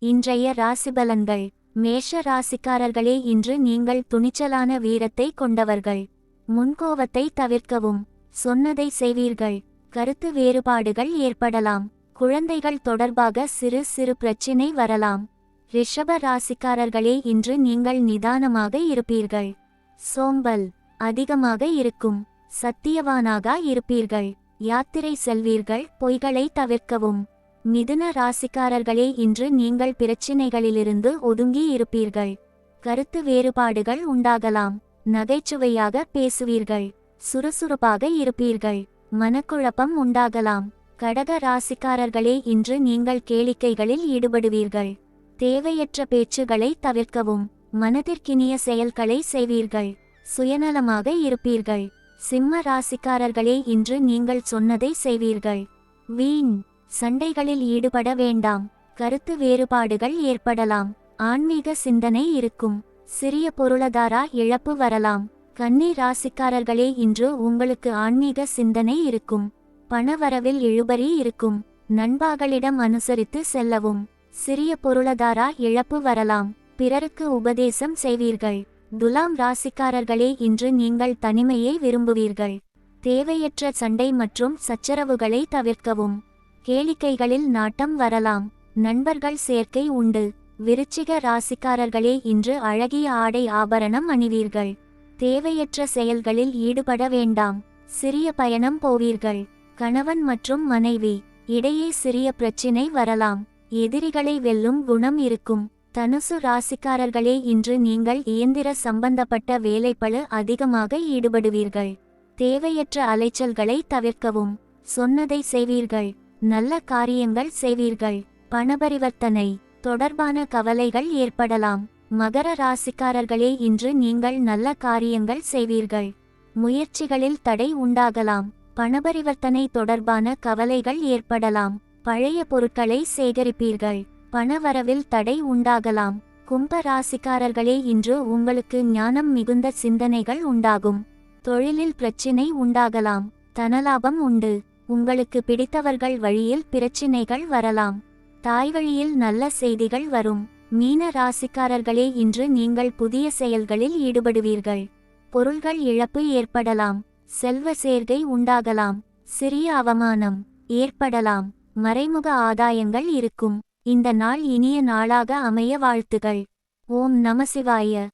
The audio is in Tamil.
இன்றைய ராசிபலன்கள். மேஷ ராசிக்காரர்களே, இன்று நீங்கள் துணிச்சலான வீரத்தை கொண்டவர்கள். முன்கோவத்தை தவிர்க்கவும். சொன்னதை செய்வீர்கள். கருத்து வேறுபாடுகள் ஏற்படலாம். குழந்தைகள் தொடர்பாக சிறு சிறு பிரச்சினை வரலாம். ரிஷப ராசிக்காரர்களே, இன்று நீங்கள் நிதானமாக இருப்பீர்கள். சோம்பல் அதிகமாக இருக்கும். சத்தியவானாக இருப்பீர்கள். யாத்திரை செல்வீர்கள். பொய்களை தவிர்க்கவும். மிதுன ராசிக்காரர்களே, இன்று நீங்கள் பிரச்சினைகளிலிருந்து ஒதுங்கி இருப்பீர்கள். கருத்து வேறுபாடுகள் உண்டாகலாம். நகைச்சுவையாக பேசுவீர்கள். சுறுசுறுப்பாக இருப்பீர்கள். மனக்குழப்பம் உண்டாகலாம். கடக ராசிக்காரர்களே, இன்று நீங்கள் கேளிக்கைகளில் ஈடுபடுவீர்கள். தேவையற்ற பேச்சுகளை தவிர்க்கவும். மனதிற்கினிய செயல்களை செய்வீர்கள். சுயநலமாக இருப்பீர்கள். சிம்ம ராசிக்காரர்களே, இன்று நீங்கள் சொன்னதை செய்வீர்கள். வீண் சண்டைகளில் ஈடுபட வேண்டாம். கருத்து வேறுபாடுகள் ஏற்படலாம். ஆன்மீக சிந்தனை இருக்கும். சிறிய பொருளாதார இழப்பு வரலாம். கன்னி ராசிக்காரர்களே, இன்று உங்களுக்கு ஆன்மீக சிந்தனை இருக்கும். பணவரவில் இழுபறி இருக்கும். நண்பர்களிடம் அனுசரித்து செல்லவும். சிறிய பொருளாதார இழப்பு வரலாம். பிறருக்கு உபதேசம் செய்வீர்கள். துலாம் ராசிக்காரர்களே, இன்று நீங்கள் தனிமையை விரும்புவீர்கள். தேவையற்ற சண்டை மற்றும் சச்சரவுகளை தவிர்க்கவும். கேளிக்கைகளில் நாட்டம் வரலாம். நண்பர்கள் சேர்க்கை உண்டு. விருச்சிக ராசிக்காரர்களே, இன்று அழகிய ஆடை ஆபரணம் அணிவீர்கள். தேவையற்ற செயல்களில் ஈடுபட வேண்டாம். சிறிய பயணம் போவீர்கள். கணவன் மற்றும் மனைவி இடையே சிறிய பிரச்சினை வரலாம். எதிரிகளை வெல்லும் குணம் இருக்கும். தனுசு ராசிக்காரர்களே, இன்று நீங்கள் இயந்திர சம்பந்தப்பட்ட வேலைப்பளு அதிகமாக ஈடுபடுவீர்கள். தேவையற்ற அலைச்சல்களை தவிர்க்கவும். சொன்னதை செய்வீர்கள். நல்ல காரியங்கள் செய்வீர்கள். பணபரிவர்த்தனை தொடர்பான கவலைகள் ஏற்படலாம். மகர ராசிக்காரர்களே, இன்று நீங்கள் நல்ல காரியங்கள் செய்வீர்கள். முயற்சிகளில் தடை உண்டாகலாம். பணபரிவர்த்தனை தொடர்பான கவலைகள் ஏற்படலாம். பழைய பொருட்களை சேகரிப்பீர்கள். பணவரவில் தடை உண்டாகலாம். கும்ப ராசிக்காரர்களே, இன்று உங்களுக்கு ஞானம் மிகுந்த சிந்தனைகள் உண்டாகும். தொழிலில் பிரச்சினை உண்டாகலாம். தனலாபம் உண்டு. உங்களுக்கு பிடித்தவர்கள் வழியில் பிரச்சினைகள் வரலாம். தாய்வழியில் நல்ல செய்திகள் வரும். மீன ராசிக்காரர்களே, இன்று நீங்கள் புதிய செயல்களில் ஈடுபடுவீர்கள். பொருள்கள் இழப்பு ஏற்படலாம். செல்வ சேர்க்கை உண்டாகலாம். சிறிய அவமானம் ஏற்படலாம். மறைமுக ஆதாயங்கள் இருக்கும். இந்த நாள் இனிய நாளாக அமைய வாழ்த்துகள். ஓம் நமசிவாய.